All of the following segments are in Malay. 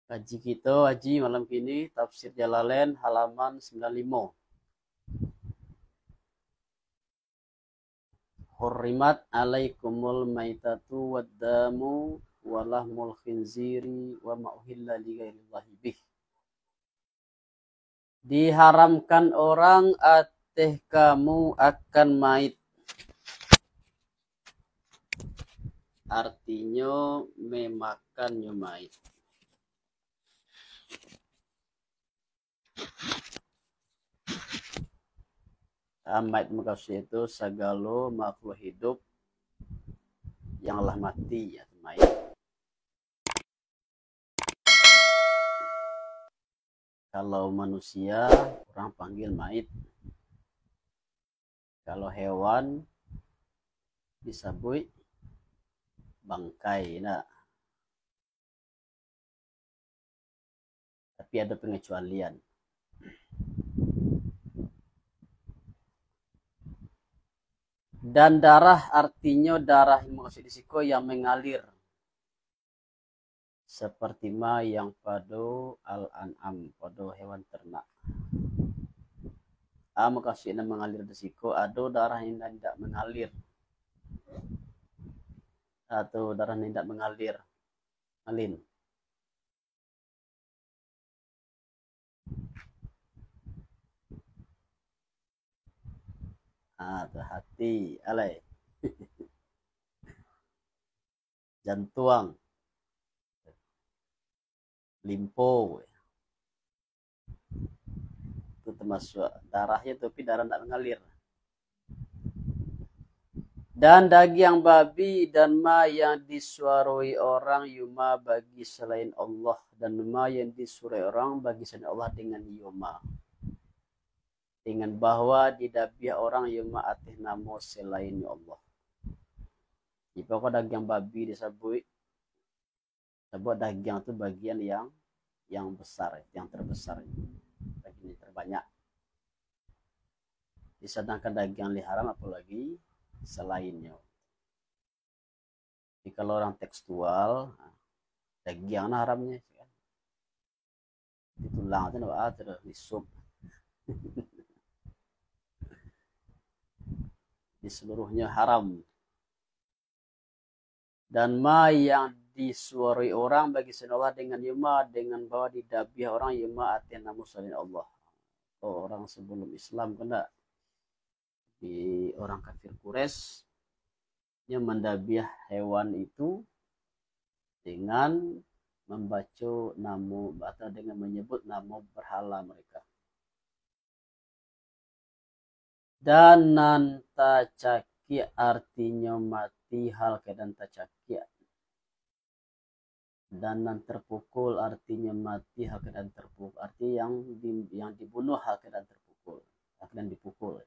Kaji kita haji malam kini tafsir Jalalain halaman 95. Hurrimat alaikumul maitatu waddamu walahmul khinziri wa ma'uhilla li ghairillahi bih. Diharamkan orang ateh kamu akan mait. Artinya memakannya mait. Mait maksud itu segala makhluk hidup yang telah mati, ya mait. Kalau manusia orang panggil mait. Kalau hewan disebut bangkai. Nah. Tapi ada pengecualian. Dan darah artinya darah maksud disiko yang mengalir. Seperti ma yang pada al-an'am, pada hewan ternak. Maksudnya mengalir disiko ada darah yang tidak mengalir. Atau darah yang tidak mengalir. Alin. Hati, alai. Jantung. Limpo. Itu termasuk darahnya tapi darah tidak mengalir. Dan daging babi dan ma yang disuaroi orang yuma bagi selain Allah. Dan ma yang disurai orang bagi selain Allah dengan yuma. Dengan bahwa didabiah orang yuma atih namo selain Allah. Jika daging babi disebut daging itu bagian yang besar, yang terbesar. Bagian terbanyak. Disedangkan daging liharam apalagi selainnya. Jadi kalau orang tekstual, daging haramnya. Di tulang itu ada di sup. Di seluruhnya haram. Dan ma yang disuarai orang bagi Allah dengan yuma, dengan bahwa didabiah orang yuma atina musalin Allah. Orang sebelum Islam kena di orang kafir Quraisy yang mendabiah hewan itu dengan membaca nama atau dengan menyebut nama berhala mereka. Dan nanta caki artinya mati hal keadaan tacakia. Dan nan terpukul artinya mati hal keadaan terpukul. Artinya yang dibunuh hal keadaan terpukul. Hal keadaan dipukul.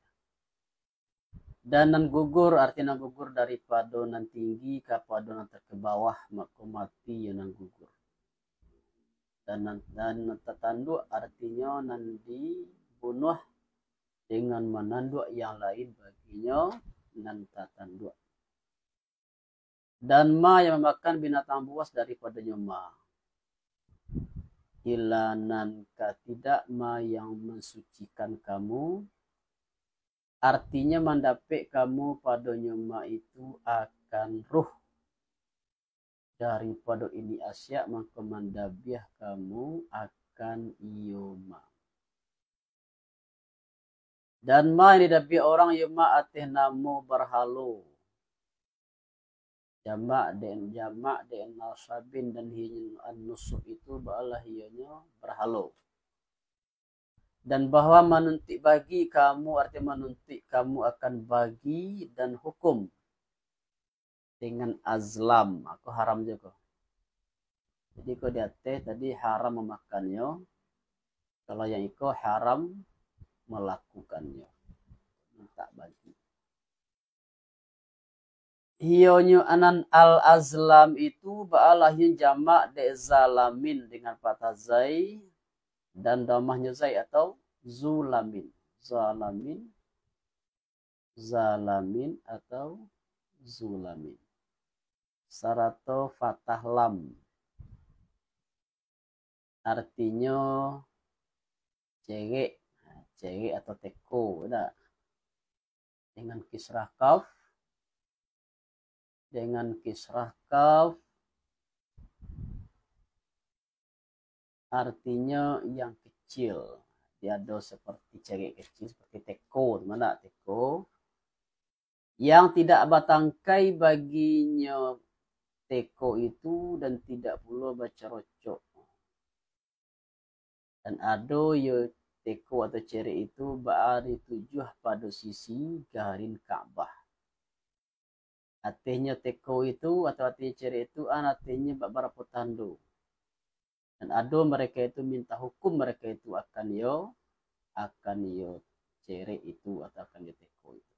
Dan nan gugur artinya nan gugur daripada nan tinggi kepada nan terkebawah maka mati yang nan gugur. Dan nan tertanduk artinya nan dibunuh dengan menanduk yang lain baginya nan tertanduk. Dan ma yang memakan binatang buas daripadanya ma. Ilanan tidak ma yang mensucikan kamu. Artinya mendapik kamu padanya ma itu akan ruh. Daripada ini asya maka mendabiah kamu akan yoma. Dan ma yang didabiah orang yoma atih namu berhalu. Jamak dan nasabin dan hinya an-nusuk itu ba'alah hiyanya berhalu. Dan bahwa menuntik bagi kamu artinya menuntik kamu akan bagi dan hukum dengan azlam. Aku haram juga. Jadi kalau dia tadi haram memakannya. Kalau yang itu haram melakukannya. Minta bagi. Hionyo anan al-azlam itu ba'alahin jamak de zalamin dengan patah zai dan damahnya zai atau zulamin. Zalamin atau zulamin. Sarato fatah lam. artinya cewek, cewek atau teko, ada dengan kisrah kaf, artinya yang kecil. Dia ada seperti cewek kecil, seperti teko, mana teko yang tidak batangkai baginya teko itu dan tidak pula baca rocok. Dan ada ya teko atau ceri itu berada tujuh pada sisi garin Ka'bah. Artinya teko itu atau artinya ceri itu artinya beberapa tanda. Dan ada mereka itu minta hukum mereka itu akan yo ceri itu atau akan yo teko itu.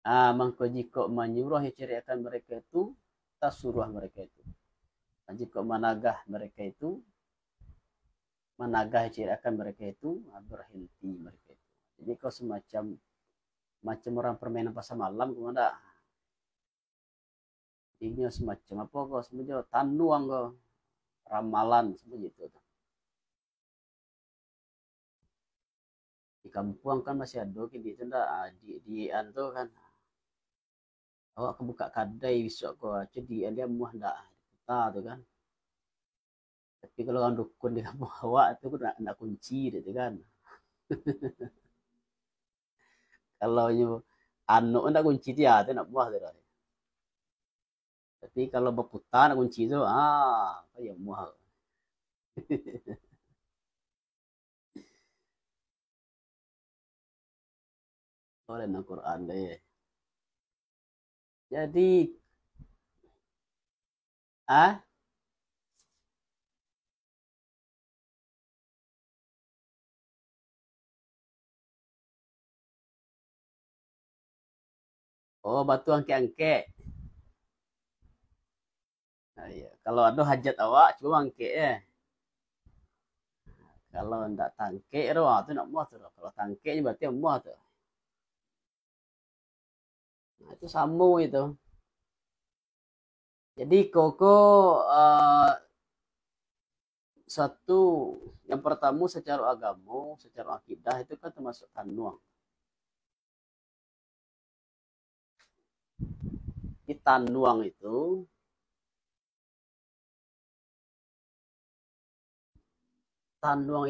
Maka jika menyuruh ya ceri akan mereka itu, tak suruh mereka itu. Dan jika menagah mereka itu, menagah ciri akan mereka itu, berhenti mereka itu. Jadi kau macam orang permainan pasar malam, kau ada. Ini semacam apa kau semacam tanuang kau ramalan seperti itu. Di kampung kan masih ada gitu di anto kan. Awak kebuka kadai besok kau, jadi dia muah ndak kita tu kan. Tapi kalau orang dukun di kampung awak itu nak kunci gitu kan. Kalau anu nak kunci dia tu nak buah tu. Tapi kalau berputar nak kunci tu, ya muah. Oleh nak Quran deh. Jadi, batu angke-angke. Ya. Kalau ada hajat awak, coba angke ya. Kalau ndak tangke, tu nak muah tu. Kalau tangke berarti muah tu. Nah, itu sama itu. Jadi koko satu yang pertama secara agama, secara akidah itu kan termasuk tanuang. Di tanuang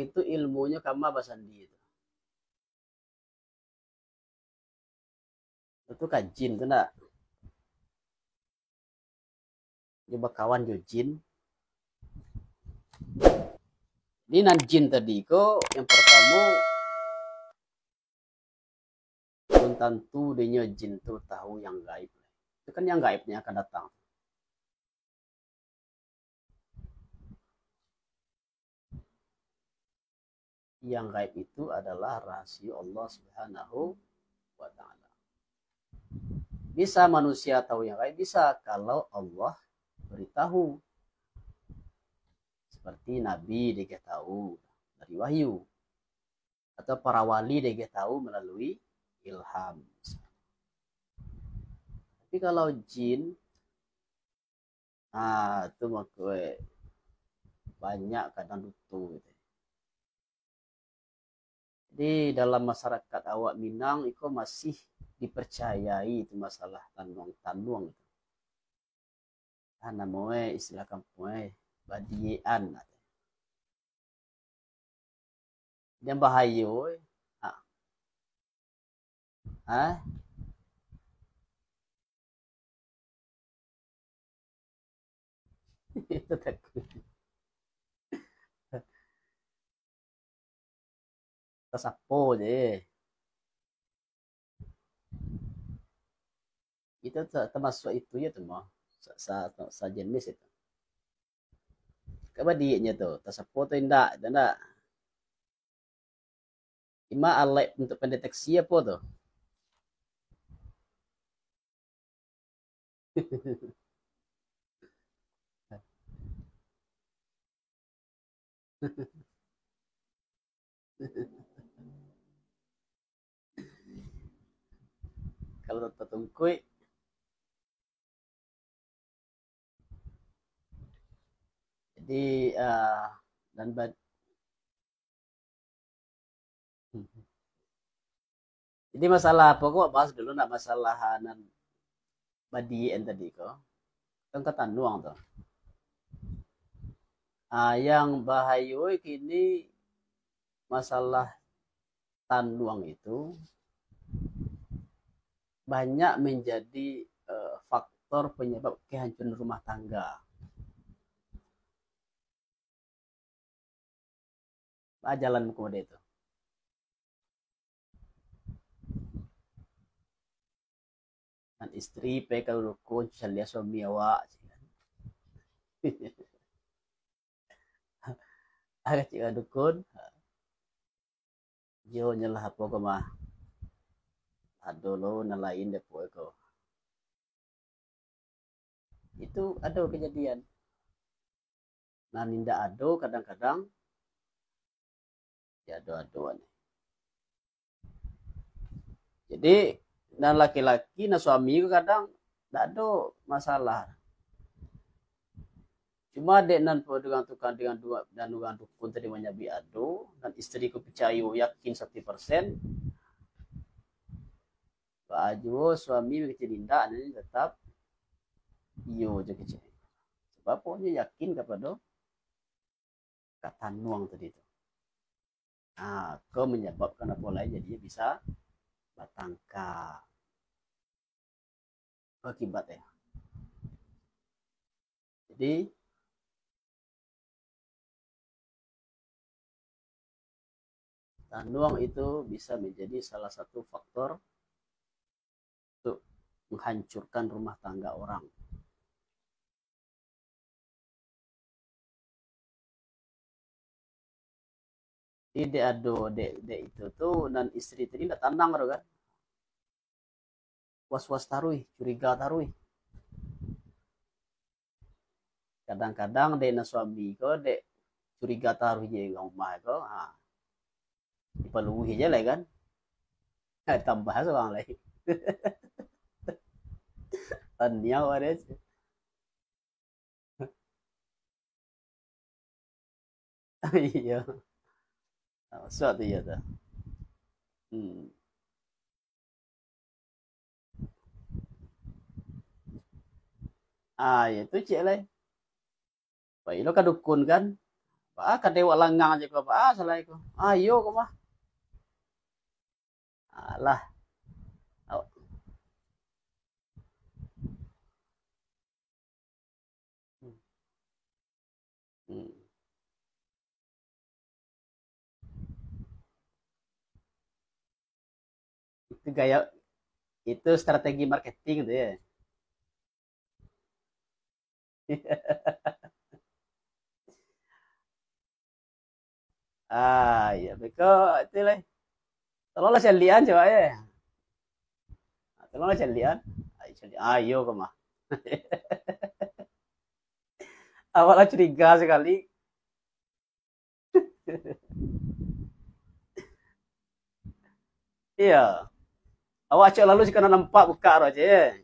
itu ilmunya kama basandi itu. Itu kajin tu nak. Coba kawan jo jin. Ini nan jin tadi ko yang pertama belum tentu dia jin tu tahu yang gaib. Itu kan yang gaibnya akan datang. Yang gaib itu adalah rahasia Allah Subhanahu wa taala. Bisa manusia tahu yang gaib, bisa kalau Allah beritahu. Seperti Nabi dia tahu dari wahyu. Atau para wali dia tahu melalui ilham. Tapi kalau jin, itu makanya banyak kadang dutu. Gitu. Jadi dalam masyarakat awak Minang itu masih dipercayai itu masalah tanuang. Namanya istilah kampungnya badiean. Yang bahaya. Itu takut. Tersapo je. Itu termasuk itu ya tuh mah. Sejenis itu. Kebadinya tuh, tersapo tuh enggak. Ima alat untuk pendeteksi apa tuh? Kalau tertungkui jadi dan jadi masalah pokok bahas dulu nak masalah nan badien tadi ko. Kan kata nuang tuh. Yang bahayoi kini masalah tanuang itu banyak menjadi faktor penyebab kehancuran rumah tangga. Jalan kode itu. Dan istri pekal rukun lihat suami awak. Agak cik dukun. Yo nyelah apa ko mah. Aduh lo nalain depo ko. Itu ada kejadian. Nah ninda ado kadang-kadang ya ado-adoan. Jadi dan laki-laki na suami kadang tak ada masalah. Cuma dek nan dengan tukang dengan dua dan dengan dukun tadi menyabi ado dan istriku percaya yakin 100%. Baju suami kecil indah ni tetap iyo je kecil. Sebab pokoknya yakin kepada kata nuang tadi itu. Kau menyebabkan apa lain jadi bisa batangka akibatnya. Jadi tanuang itu bisa menjadi salah satu faktor untuk menghancurkan rumah tangga orang. Dek ado dek itu tuh dan istri tadi tidak tenang kan. Was-was tarui, curiga tarui. Kadang-kadang dek na suami ko dek curiga tarui je rumah ko. Dipeluhi je lah kan. Tambah seorang lagi. Tanya ada. Iya. Suatu ya tu. Ya tu cik lah. Baik lo kadukun kan. Kadewa langang aja ko salah ko. Ayo ko mah. Alah. Itu gaya itu strategi marketing tuh ya. Ya beko itu lah. Tolonglah calian coba ya. Tolonglah calian. Ayo ke mah. Awalnya curiga sekali. Iya. Awak cok lalu sih kena nampak buka aja ya.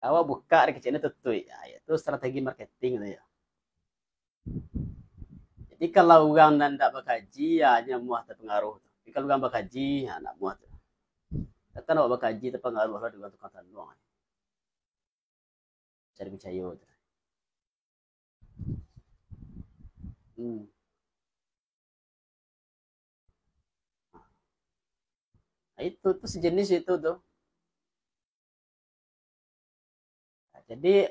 Awak buka di kecilnya tutui. Itu strategi marketing itu ya. Jadi kalau orang tidak berkaji, ya hanya muah terpengaruh. Tapi kalau orang berkaji, ya nak muah. Kan awak berkaji terpengaruh lah dengan tukang tanduang. Cari percaya. Itu tuh sejenis itu tuh. Jadi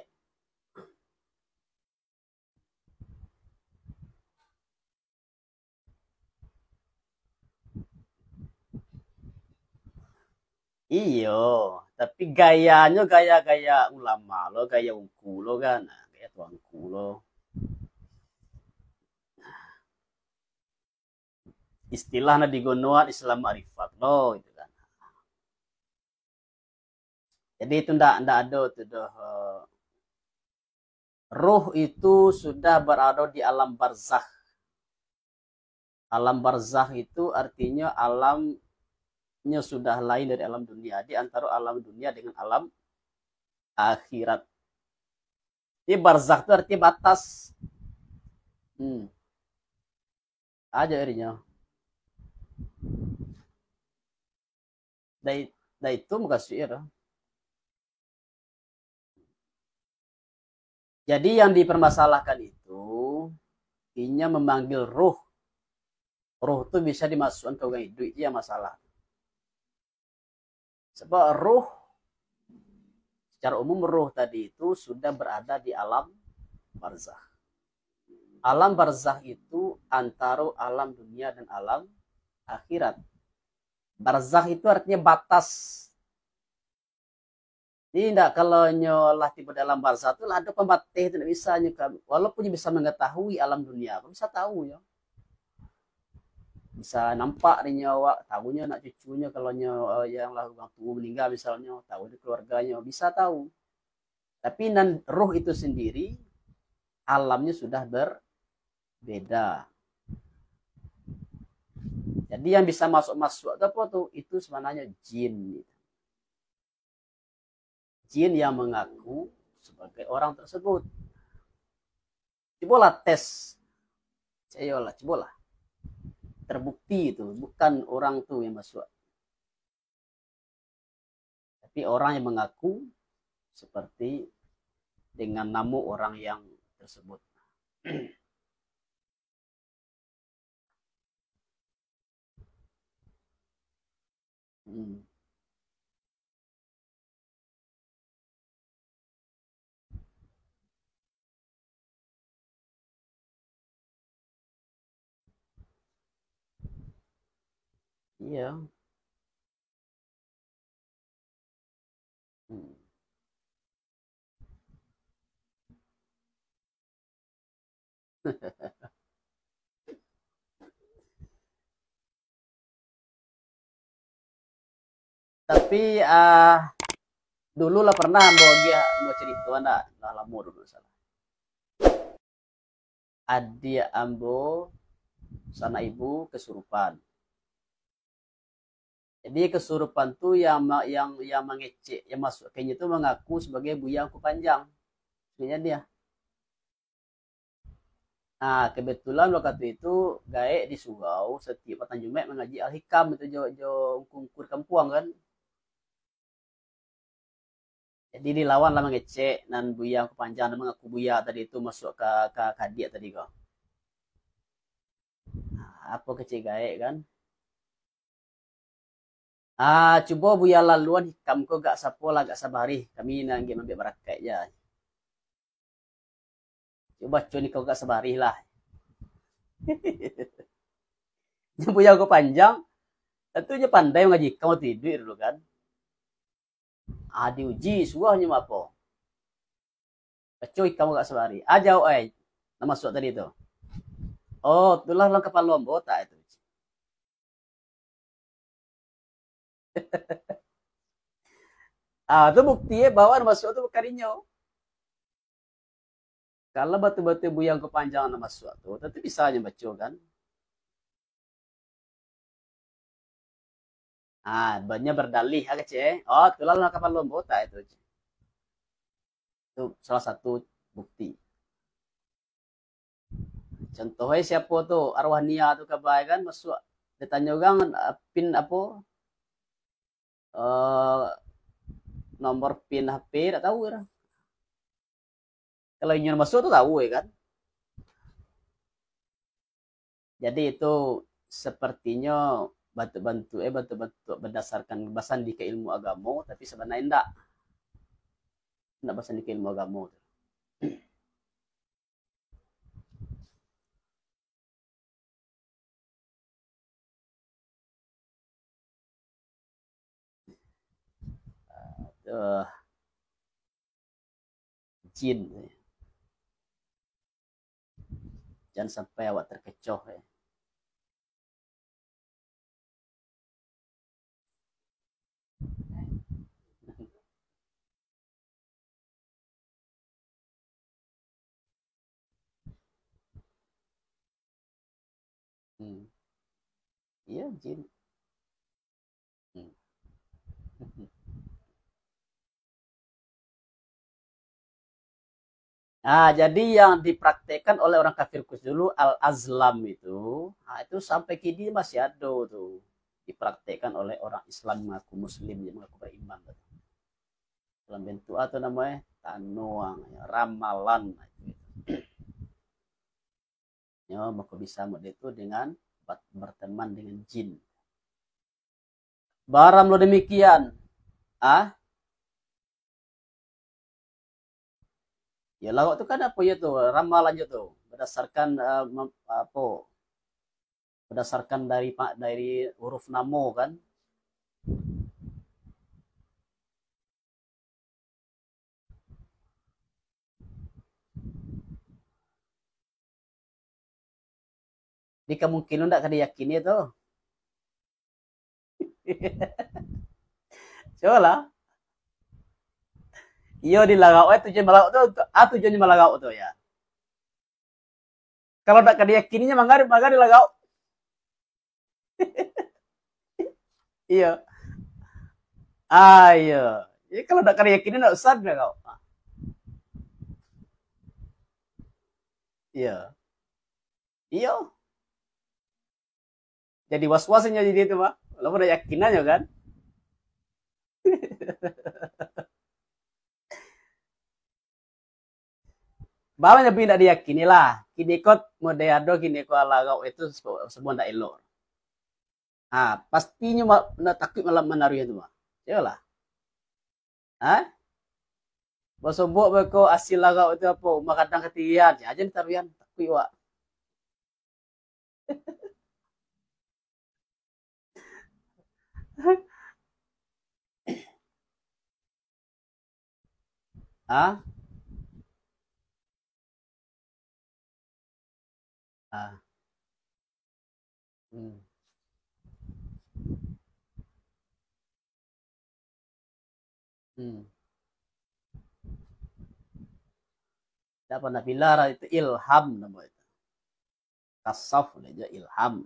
iyo, tapi gayanya gaya-gaya ulama lo, gaya ungku lo kan, gaya tuangku lo. Istilahnya di gonoan Islam Arifat lo gitu kan. Jadi itu ndak ada tuh ruh itu sudah berada di alam barzakh. Alam barzakh itu artinya alamnya sudah lain dari alam dunia. Di antara alam dunia dengan alam akhirat. Ini barzakh itu artinya batas. Aja artinya. Da itu muka syair. Jadi yang dipermasalahkan itu inya memanggil ruh. Ruh itu bisa dimasukkan ke orang hidup, itu yang masalah. Sebab ruh, secara umum ruh tadi itu sudah berada di alam barzakh. Alam barzakh itu antara alam dunia dan alam akhirat. Barzakh itu artinya batas. Jadi tidak kalau nyolah tiba dalam barzakh itu ada pembatas, tidak bisa nyuka. Walaupun bisa mengetahui alam dunia, bisa tahu ya. Bisa nampak di nyawa, tahunya anak cucunya kalau nyawa yang lah orang tua meninggal misalnya, tahu di keluarganya, bisa tahu. Tapi ruh itu sendiri alamnya sudah berbeda. Jadi yang bisa masuk apa tuh? Itu sebenarnya jin. Jin yang mengaku sebagai orang tersebut. Cobalah tes. Cobalah. Terbukti itu bukan orang tuh yang masuk. Tapi orang yang mengaku seperti dengan nama orang yang tersebut. Iya. Tapi dulu lah pernah mau cerita anak lah lama dulu salah. Adik ambo sana ibu kesurupan. Jadi kesurupan tuh yang mengecek, yang masuk kayaknya itu mengaku sebagai Buya Angku Panjang. Sebenarnya dia. Nah, kebetulan waktu itu gaek di surau setiap petang Jumat mengaji Al-Hikam itu jo kungkur kampuang kan. Jadi dilawan lah mengecek dan Buya Angku Panjang dan mengaku Buya tadi itu masuk ke kadia tadi kok. Nah, apa kecek gaek kan? Coba Buya laluan hikam ko gak sapola gak sabari. Kami nang ambil berakai ya. Coba cuni kau gak sabari lah. Yang Buya Angku Panjang itu dia pandai mengaji kamu tidur dulu kan. Diuji suahnya apa? Kecuali kamu gak sabari. Jauh nama masuk tadi itu. Oh, itulah lang kapal lombo tak itu. Itu buktinya bahwa masuk itu karinya. Kalau batu-batu buyang kepanjangan nama suatu, tentu bisa aja baca kan. Banyak berdalih agak cek. Oh, itulah lang kapal lombo tak itu. Itu salah satu bukti. Contohnya siapa tuh arwah Nia tuh kebaikan masuk ditanya orang pin apa nomor pin HP tak tahu kan. Kalau ingin masuk tuh tahu ya kan. Jadi itu sepertinya bantu berdasarkan bahasan di keilmu agama, tapi sebenarnya enggak bahasan di keilmu agama. Jin. Jangan sampai awak terkecoh ya. Iya jin. Jadi yang dipraktekkan oleh orang kafir Quraisy dulu al-azlam itu sampai kini masih ada tuh dipraktekkan oleh orang Islam mengaku Muslim yang mengaku beriman dalam bentuk atau namanya tanuang, ramalan. Ya, maka bisa model itu dengan berteman dengan jin. Baram lo demikian. Ya lawak itu kan apa ya tuh ramalannya tuh berdasarkan apa? Berdasarkan dari huruf namo kan. Jadi kemungkinan tidak akan diyakini itu. Coba lah. Iyo di lagau tujuan malagau tuh tujuannya malagau tuh ya. Kalau tidak akan diyakininya mangga di lagau. Iya. Iya. Jadi kalau tidak akan diyakini tidak usah di lagau. Iya. Iya. Jadi was-wasnya jadi itu mah. Lo udah yakinannya kan? Bawanya tapi tidak diyakini lah. Kini kot modeado kini ko alagau itu semua tidak elok. Pastinya takut malam menaruh itu mah. Ya lah. Bosobok beko asil lagau itu apa? Makadang ketian. Aja taruhan takut wak. Ah? Hmm. Hmm. Tak pernah bilara itu ilham nama itu. Kasaf aja ilham.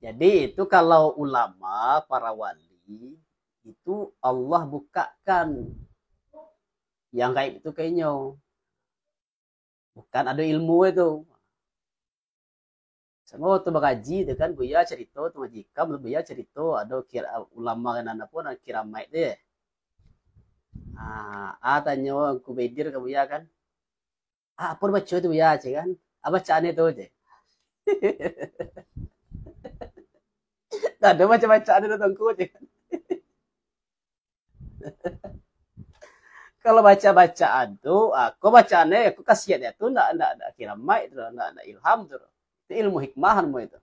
Jadi itu kalau ulama para wali itu Allah bukakan yang kayak itu kayaknya bukan ada ilmu itu. Semua tuh bakaji itu kan buya cerita tuh majikam buya cerita ada kira ulama kan anak pun kira mai deh. Tanya aku bedir ke buya kan. Apa baca itu buya cek kan? Bacaan itu aja. Ada baca-bacaan itu tengku aja kan. Kalau baca-bacaan tuh, aku bacaannya aku kasihan ya tuh enggak kira mai itu enggak ilham tuh. Itu ilmu hikmahan mu itu.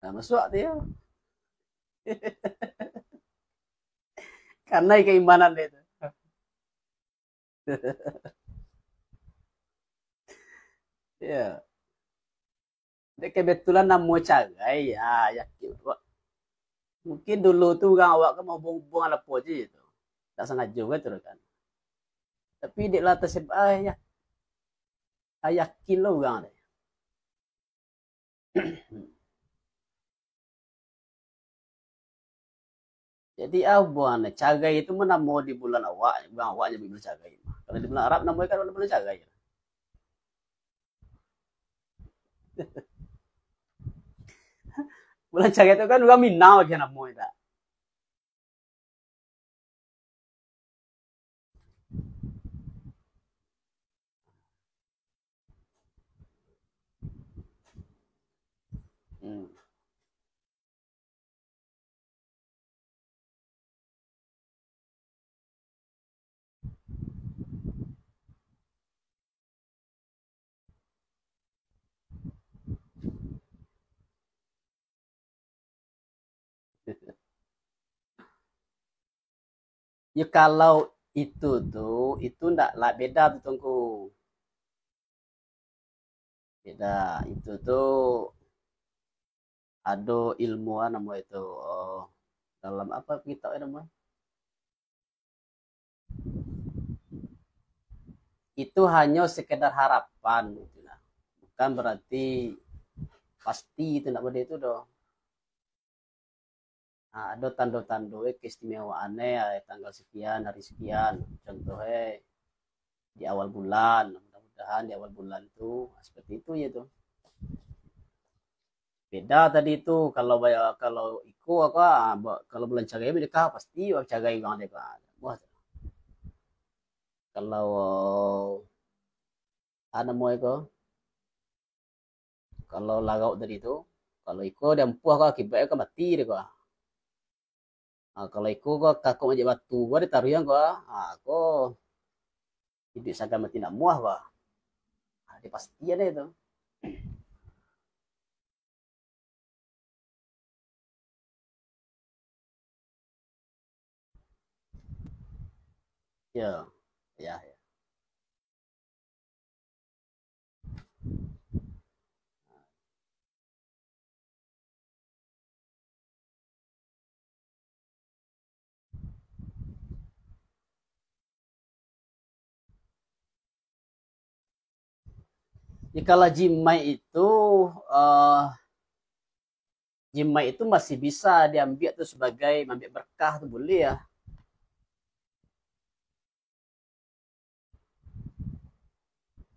Nah, masuk dia. Karena keimanan dia itu. Ya. Dia kebetulan namo cagai ya yakin. Mungkin dulu tuh gang awak kan mau buang apa aja itu. Tak sengaja juga tuh kan. Tapi di latas ya yakin lo gang deh. Jadi buang cagai itu mana mau di bulan awak, bulan awaknya bulan cagai. Kalau di bulan Arab namanya kan bulan cagai. Bulan cagai itu kan juga minau aja namanya. Hmm. Ya kalau itu tuh itu ndak lah beda tuh tunggu beda itu tuh ada ilmuwan nama itu dalam apa kita namanya itu hanya sekedar harapan gitu nah. Bukan berarti pasti itu ndak beda itu dong Ada tanda-tanda keistimewaannya tanggal sekian, hari sekian. Contohnya di awal bulan, mudah-mudahan di awal bulan itu seperti itu ya tuh. Beda tadi itu kalau iku kalau bulan cagai mereka pasti cagai bang mereka. Wah, kalau ada mau itu kalau lagau dari itu kalau iku dia empuh kok akibatnya kan mati deh kok. Kalau iku kok kakak aja batu gua ditaruh yang kok. Kok hidup sagam mati nak muah kok. Dia pasti ada itu. Ya, ya, ya. Kalau jimai itu masih bisa diambil tuh sebagai ambil berkah tuh boleh ya.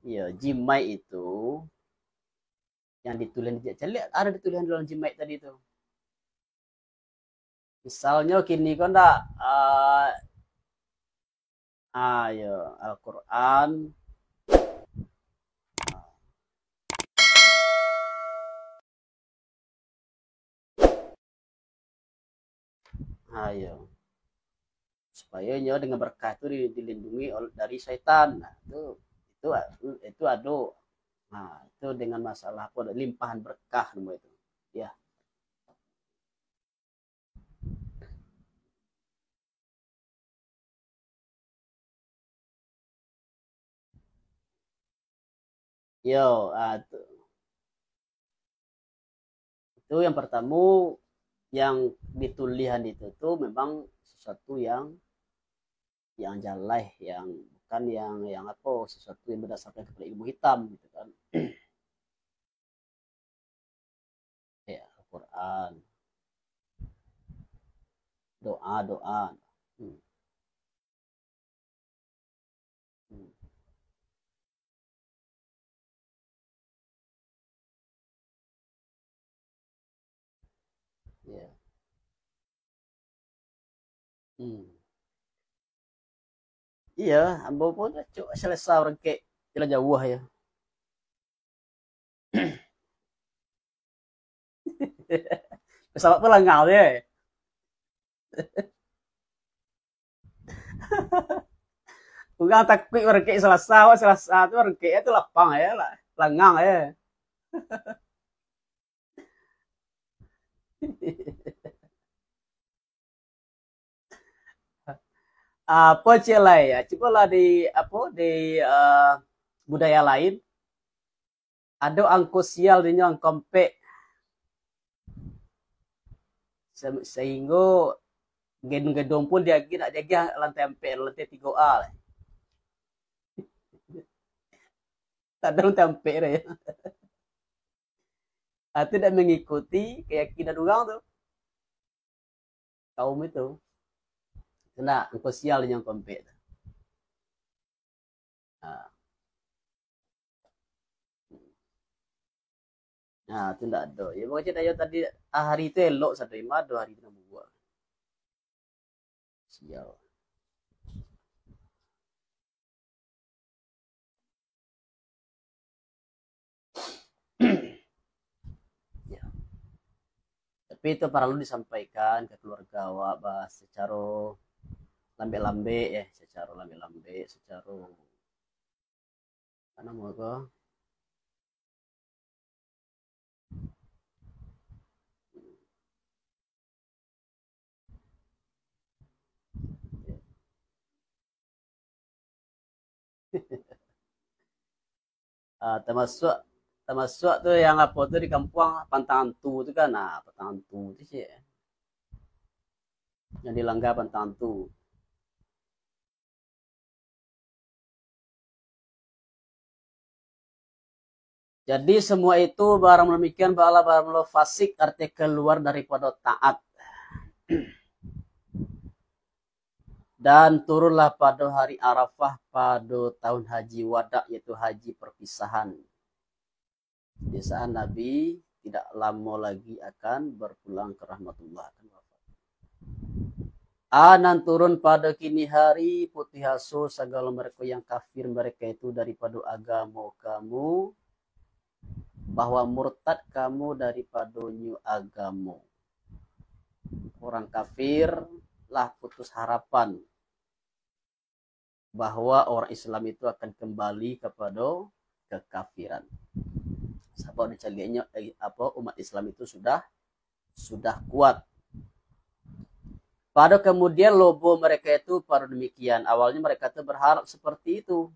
Iya, jimai itu yang ditulis di celik ada ditulis dalam jimai tadi itu. Misalnya kini kan enggak ya Al-Qur'an ayo supaya nyawa dengan berkah itu dilindungi dari setan. Nah, itu ada. Nah, itu dengan masalah apa limpahan berkah semua itu. Ya. Yo, itu yang pertama yang ditulisan itu tuh memang sesuatu yang jalai, yang bukan yang apa sesuatu yang berdasarkan kepada ilmu hitam gitu kan. Ya, Al-Quran, doa. Hmm. Hmm. Ya. Hmm. Iya, ambo pun cuk selesai orang ke jalan jauh ya. Pesawat pun langau deh. Bukan takut orang ke selesai tu orang ke itu lapang ya lah, langang ya. Apa celai ya? Coba lah di apa di budaya lain ada angko sial di nyong kompe sehingga gedung-gedung pun dia nak jaga lantai 4 lantai 3A lah. Tak ada lantai 4 ya. Tidak mengikuti keyakinan orang tuh kaum itu. Kena angko sial di nyong kompe. Nah, nah itu tidak ada. Ya pokoknya saya tadi hari itu elok satu lima ada hari itu buat sial. Ya. Tapi itu perlu disampaikan ke keluarga awak bahas secara lambe-lambe ya, secara lambe-lambe, secara mana mau ke termasuk termasuk tuh yang apa tuh di kampung Pantangan Tu itu kan, nah Pantangan Tu itu sih yang dilanggar Pantangan Tu. Jadi semua itu barang demikian bala barang lo fasik arti keluar daripada taat. Dan turunlah pada hari Arafah pada tahun haji wada, yaitu haji perpisahan. Di saat Nabi tidak lama lagi akan berpulang ke rahmatullah. Anan turun pada kini hari putih haso segala mereka yang kafir mereka itu daripada agama kamu, bahwa murtad kamu daripada new agama. Orang kafir lah putus harapan bahwa orang Islam itu akan kembali kepada kekafiran. Sebab dicaliannya umat Islam itu sudah kuat. Pada kemudian lobo mereka itu pada demikian. Awalnya mereka itu berharap seperti itu,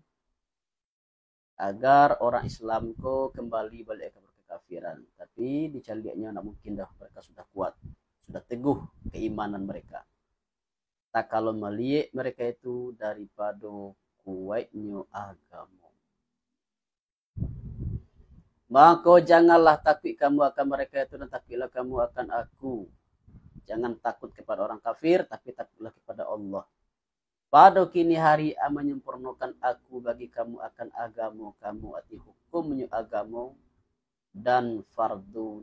agar orang Islam ko kembali balik ke kekafiran. Tapi dicaliannya tidak mungkin dah, mereka sudah kuat, sudah teguh keimanan mereka. Tak kalau melihat mereka itu daripada kuatnya agama. Maka janganlah takut kamu akan mereka itu, dan takutlah kamu akan aku. Jangan takut kepada orang kafir, tapi takutlah kepada Allah. Pada kini hari menyempurnakan aku bagi kamu akan agama kamu, arti hukumnya agama, dan fardu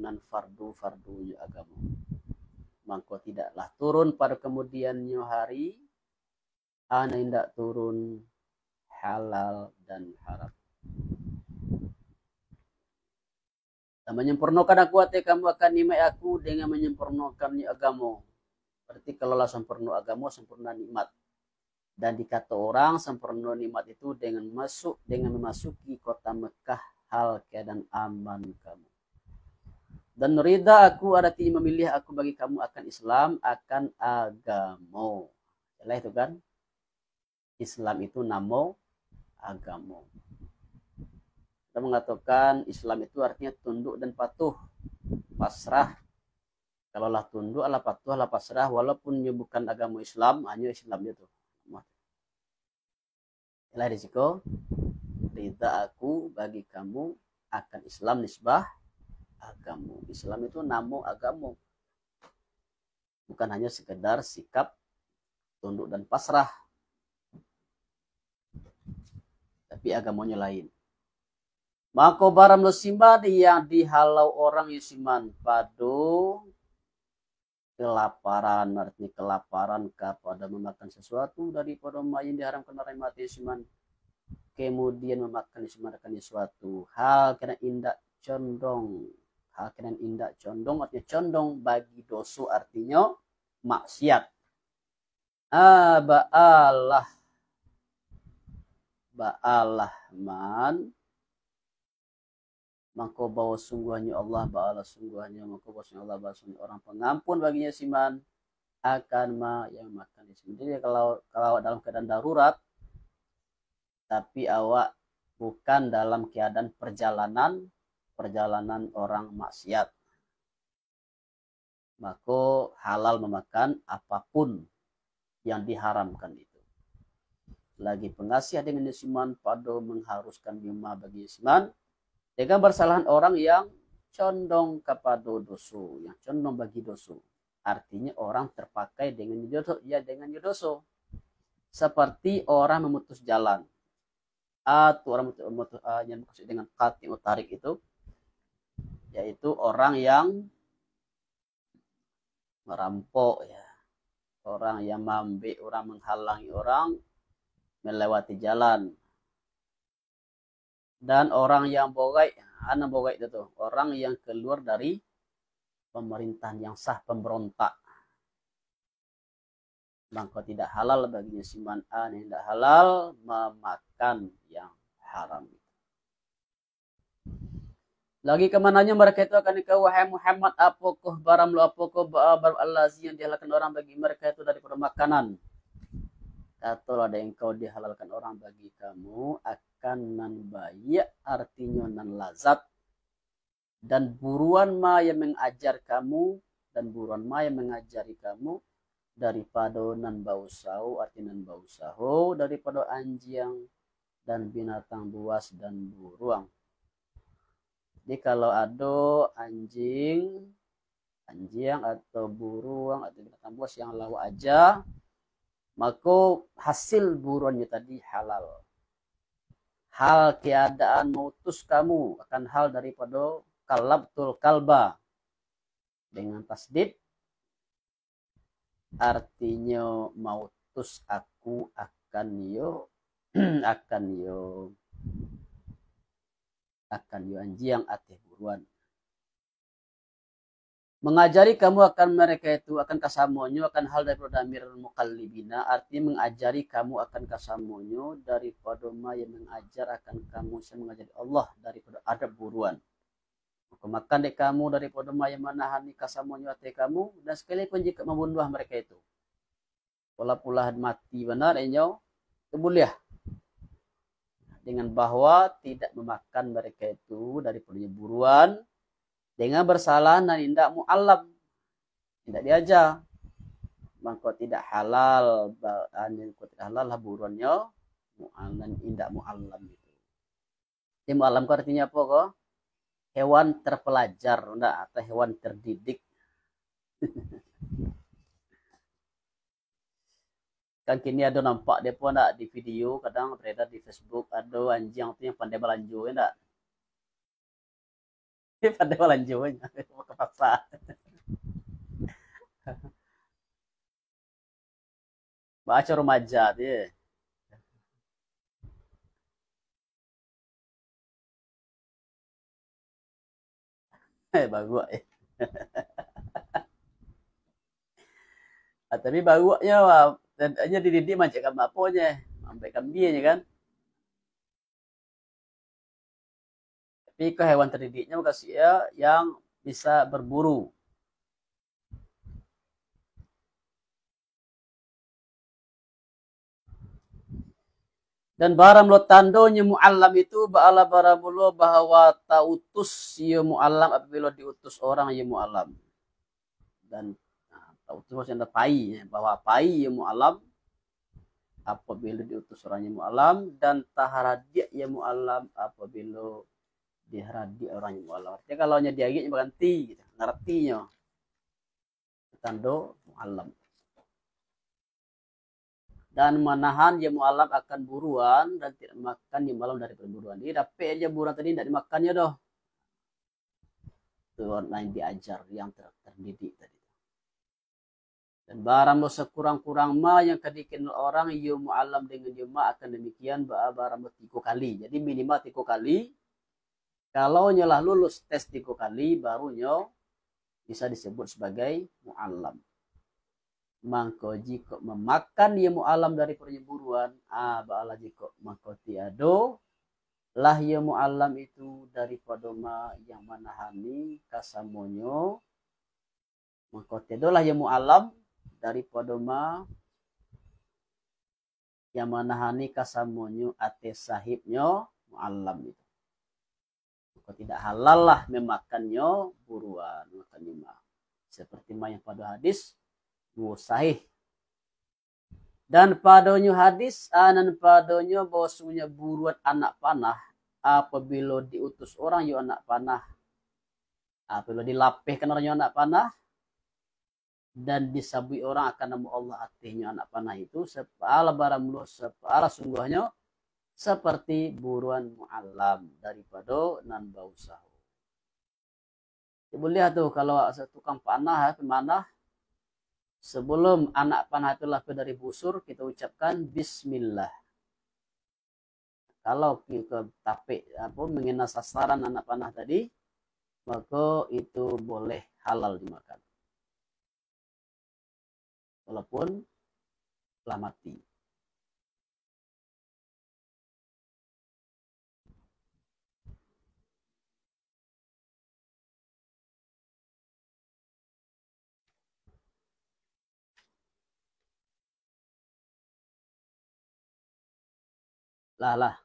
agama. Maka tidaklah turun pada kemudiannya hari ana indak turun halal dan haram. Dan menyempurnakan aku arti kamu akan nikmat aku dengan menyempurnakan agama. Berarti kalau lah sempurna agama, sempurna nikmat. Dan dikata orang sempurna nikmat itu dengan memasuki kota Mekah hal keadaan aman kamu. Dan ridha aku arti memilih aku bagi kamu akan Islam, akan agama. Yalah itu kan. Islam itu nama agama. Kita mengatakan Islam itu artinya tunduk dan patuh, pasrah. Kalau lah tunduk, lah patuh, lah pasrah, walaupun bukan agama Islam, hanya Islam itu. Inilah risiko. Ridha aku bagi kamu akan Islam nisbah agama. Islam itu nama agama. Bukan hanya sekedar sikap tunduk dan pasrah. Tapi agamanya lain. Maka barang musiman yang dihalau orang yusiman padu kelaparan, artinya kelaparan kepada memakan sesuatu daripada yang diharamkan orang mati yusiman, kemudian memakan yusiman akan sesuatu hal kena indak condong, artinya condong bagi dosa, artinya maksiat. Ba'alah man, maka bawa sungguhnya Allah, ba'ala sungguhnya, maka bawa sungguhnya Allah, bahasanya orang pengampun baginya siman akan yang makan siman. Jadi kalau dalam keadaan darurat, tapi awak bukan dalam keadaan perjalanan orang maksiat, maka halal memakan apapun yang diharamkan itu. Lagi pengasih dengan siman pada mengharuskan bima bagi siman, dengan bersalahan orang yang condong kepada dosa, yang condong bagi dosa. Artinya orang terpakai dengan dosa. Seperti orang memutus jalan. Atau orang memutus yang maksud dengan qati utarik itu, yaitu orang yang merampok, ya. Orang yang mambe, orang menghalangi orang melewati jalan. Dan orang yang bogai itu orang yang keluar dari pemerintahan yang sah, pemberontak. Maka tidak halal baginya siman an, tidak halal memakan yang haram. Lagi kemananya mereka itu akan dikau, wahai Muhammad, apakah barang lu, apakah barang allazi yang dihalalkan orang bagi mereka itu daripada makanan. Atau ada yang kau dihalalkan orang bagi kamu akan nan bayi, artinya nan lazat, dan buruan ma yang mengajar kamu, dan buruan ma yang mengajari kamu daripada nan bausau, artinya nan bausau daripada anjing dan binatang buas dan burung. Jadi kalau ada anjing anjing atau burung atau binatang buas yang lawa aja, maka hasil buruannya tadi halal. Hal keadaan mengutus kamu akan hal daripada kalabtul kalba dengan tasdid, artinya mautus aku akan yo akan yo anjing ateh buruan. Mengajari kamu akan mereka itu akan kasamonyo akan hal daripada damir mukallibina, artinya mengajari kamu akan kasamonyo daripada ma yang mengajar akan kamu, saya mengajari Allah daripada adab buruan. Makan dek kamu daripada ma yang menahani kasamonyo ate kamu, dan sekalipun jika membunuh mereka itu, pola mati benar enyo, itu boleh dengan bahwa tidak memakan mereka itu daripada buruan dengan bersalah dan tidak mu'allam, tidak diajar, maka tidak halal, tidak halal lah buruannya mu'allam, tidak mu'allam itu. Jadi mu'allam itu artinya apa kok? Hewan terpelajar, enggak, atau hewan terdidik. Kan kini ada nampak dia pun enggak di video, kadang beredar di Facebook, ada anjing tu yang pandai belanju, enggak? Pandai belanjunya ke pasar. Baca remaja dia. Bagus ya. Tapi bagusnya hanya dididik macam apa aja, sampai kambingnya kan. Tapi ke hewan terdidiknya kasih ya yang bisa berburu. Dan barang lo tandonya mu'allam itu ba'ala baramulo bahwa tautus ya mu'allam apabila diutus orang ya mu'allam. Dan tautus maksudnya pai, bahwa pai ya mu'allam apabila diutus orang ya mu'allam, dan taharadia ya mu'allam apabila diharadi orang yang mu'allam. Artinya kalau nya diagitnya berhenti gitu, ngertinya tando mu'allam. Dan menahan yang mu'allam akan buruan dan tidak makan yang mu'allam dari perburuan. Jadi dapat aja buruan tadi tidak dimakannya doh. Itu lain diajar yang terdidik tadi. Dan barang lo sekurang-kurang ma yang kedikin orang ya mu'allam dengan jema akan demikian barang lo 3 kali. Jadi minimal 3 kali. Kalau nyalah lulus tes 3 kali barunya bisa disebut sebagai mu'allam. Mangko jika memakan ia mu'allam dari perburuan, ba'ala jika mangko tiado lah ia mu'allam itu daripada ma yang manahani kasamonyo, mangko tiado lah ia mu'allam daripada ma yang manahani kasamonyo ate sahibnya mu'allam itu. Maka tidak halal lah memakannya buruan, makannya ma. Seperti ma yang pada hadis sahih. Dan padanya hadis dan padanya bahwasanya buruan anak panah apabila diutus orang yo anak panah, apabila dilapihkan orangnya anak panah dan disabui orang akan nama Allah atihnya anak panah itu sepala baramulu sepala sungguhnya seperti buruan mu'allam daripada nan bausahu. Boleh tuh kalau tukang panah pemanah, sebelum anak panah itu lahir dari busur, kita ucapkan bismillah. Kalau kita tapik mengenai sasaran anak panah tadi, maka itu boleh halal dimakan. Walaupun telah mati. Lah.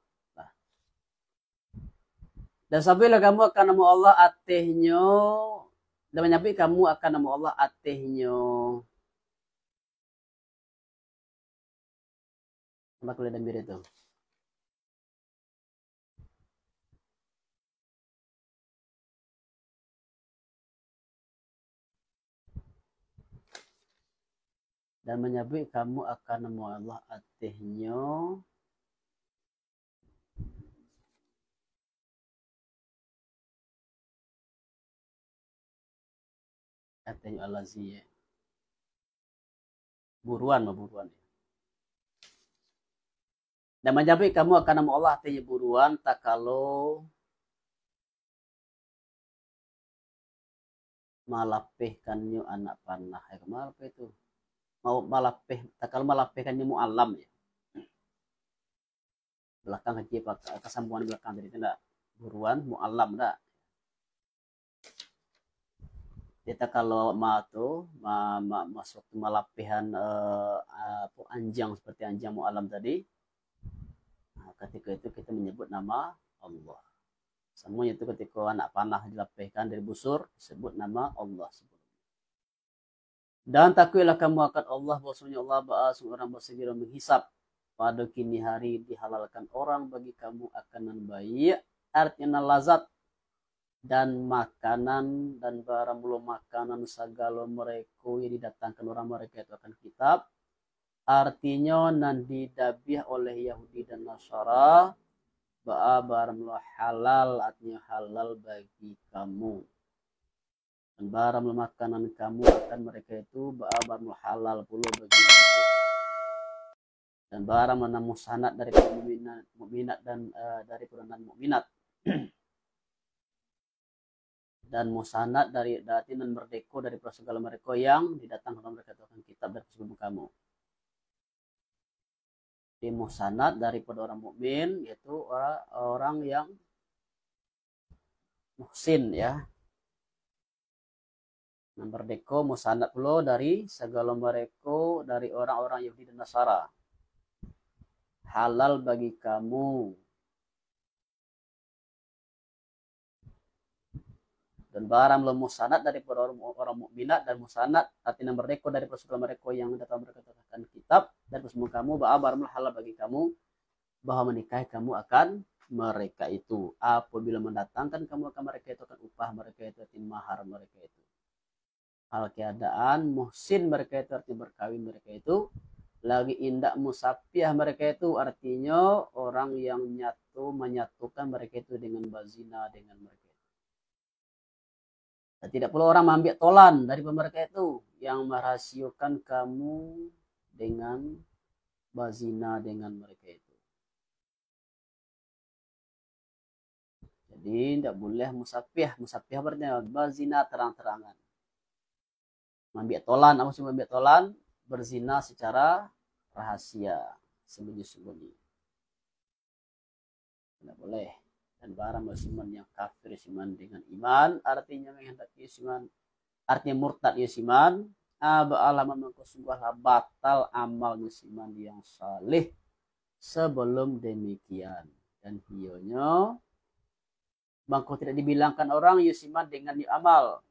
Dan sampai kamu akan nama Allah atehnya, dan menyampai kamu akan nama Allah atehnya. Apa kuliah dan itu? dan menyebut kamu akan nama Allah atihnya Allah zia buruan dan menyebut kamu akan nama Allah atihnya buruan tak kalau malapihkannya anak panah apa itu mau malapih tak kalau malapihkannya mu'alam ya belakang haji kesambungan belakang tadi tidak buruan mu'alam enggak kita kalau masuk malapihan anjang seperti anjang mu'alam tadi ketika itu kita menyebut nama Allah semuanya itu ketika anak panah dilapihkan dari busur disebut nama Allah dan takuilah kamu akan Allah bahwasanya Allah orang bersegera menghisap pada kini hari dihalalkan orang bagi kamu akanan baik artinya lazat dan makanan dan barang belum makanan segala mereka yang didatangkan orang mereka itu akan kitab artinya nanti dabiah oleh Yahudi dan Nasara barang halal artinya halal bagi kamu dan barang makanan kamu akan mereka itu barang halal pula bagi mereka dan barang mana musanat dari mukminat dan dari non mukminat dan musanat dari non merdeka dari segala mereka yang didatangkan mereka itu akan kitab dari sebelum kamu di musanat daripada orang mukmin yaitu orang yang muhsin ya merdeka musanat pula dari segala mereka dari orang-orang Yahudi dan Nasara halal bagi kamu dan barang belum musanat daripada orang mukminat dan musanat artinya merdeka dari segala mereka yang datang mereka katakan kitab dan semua kamu barang halal bagi kamu bahwa menikahi kamu akan mereka itu apabila mendatangkan kamu akan mereka itu akan upah mereka itu artinya mahar mereka itu hal keadaan muhsin mereka itu artinya berkawin mereka itu lagi indak musapiah mereka itu artinya orang yang menyatukan mereka itu dengan bazina dengan mereka dan tidak perlu orang mengambil tolan dari mereka itu yang merahasiakan kamu dengan bazina dengan mereka itu. Jadi tidak boleh musapiah. Musapiah berarti bazina terang-terangan. Mengambil tolan, apa sih mengambil tolan? Berzina secara rahasia, sembunyi-sembunyi. Tidak boleh. Dan barang musiman yang kafir siman dengan iman artinya menghendaki siman artinya murtad ya siman alaman mengkosungguhlah batal amal musiman yang saleh sebelum demikian dan hionya bangko tidak dibilangkan orang yusiman dengan yu amal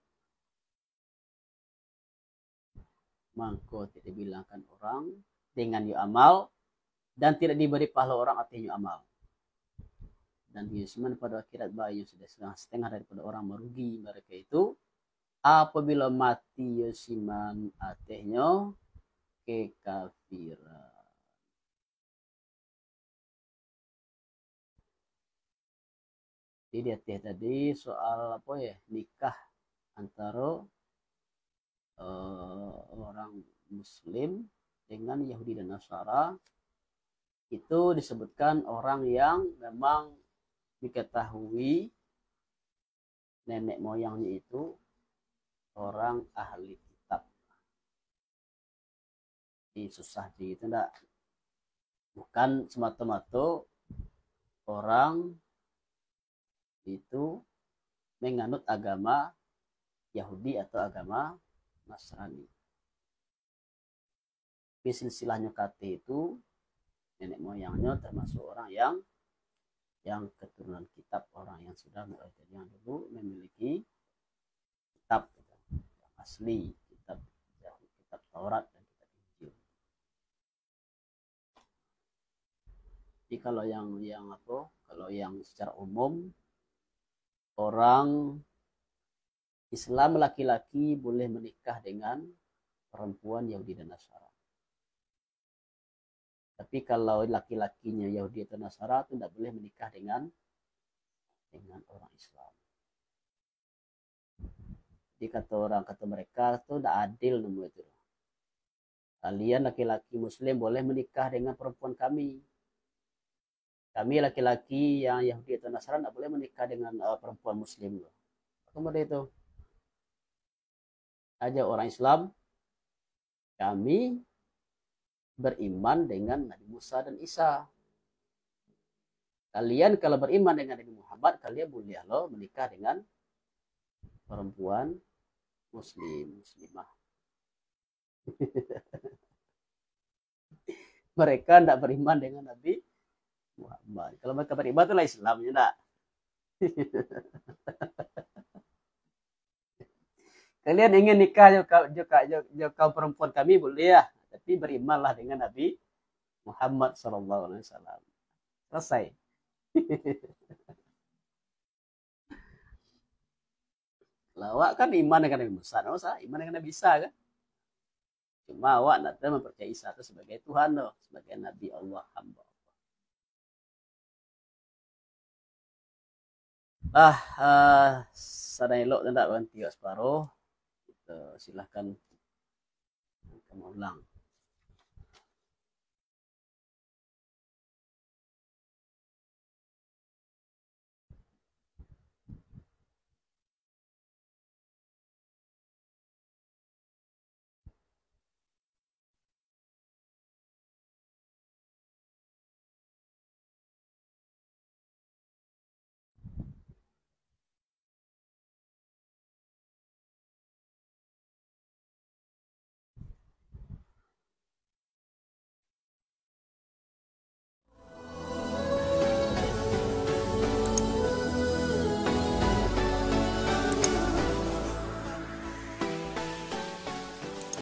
bangko tidak dibilangkan orang dengan yu amal dan tidak diberi pahala orang artinya yu amal dan yusiman pada akhirat bayi yang sudah setengah daripada orang merugi mereka itu apabila mati yusiman atehnya kekafiran. Jadi tadi soal apa ya nikah antara orang Muslim dengan Yahudi dan Nasara itu disebutkan orang yang memang diketahui nenek moyangnya itu orang ahli kitab. Ini susah itu enggak. Bukan semata-mata orang itu menganut agama Yahudi atau agama Nasrani. Silsilahnya KT itu nenek moyangnya termasuk orang yang keturunan kitab orang yang sudah yang dulu memiliki kitab yang asli kitab Taurat dan kitab Injil. Jadi kalau kalau yang secara umum orang Islam laki-laki boleh menikah dengan perempuan Yahudi dan Nasara. Tapi kalau laki-lakinya Yahudi atau Nasara itu tidak boleh menikah dengan orang Islam. Jadi kata mereka itu tidak adil nomor itu. Kalian laki-laki Muslim boleh menikah dengan perempuan kami. Kami laki-laki yang Yahudi atau Nasara tidak boleh menikah dengan perempuan Muslim. Kemudian itu aja orang Islam, kami beriman dengan Nabi Musa dan Isa. Kalian kalau beriman dengan Nabi Muhammad, kalian boleh loh menikah dengan perempuan muslimah. Mereka tidak beriman dengan Nabi Muhammad. Kalau mereka beriman itulah Islamnya, enggak. Kalian ingin nikah juga perempuan kami boleh ya, tapi berimanlah dengan Nabi Muhammad SAW. Selesai. Awak kan iman dengan Nabi Musa, iman dengan Nabi Isa kan? Cuma awak nak mempercayai Isa itu sebagai Tuhan loh, sebagai Nabi Allah, hamba Allah. Sadang elok tak berhenti separuh. Kita silahkan kamu ulang.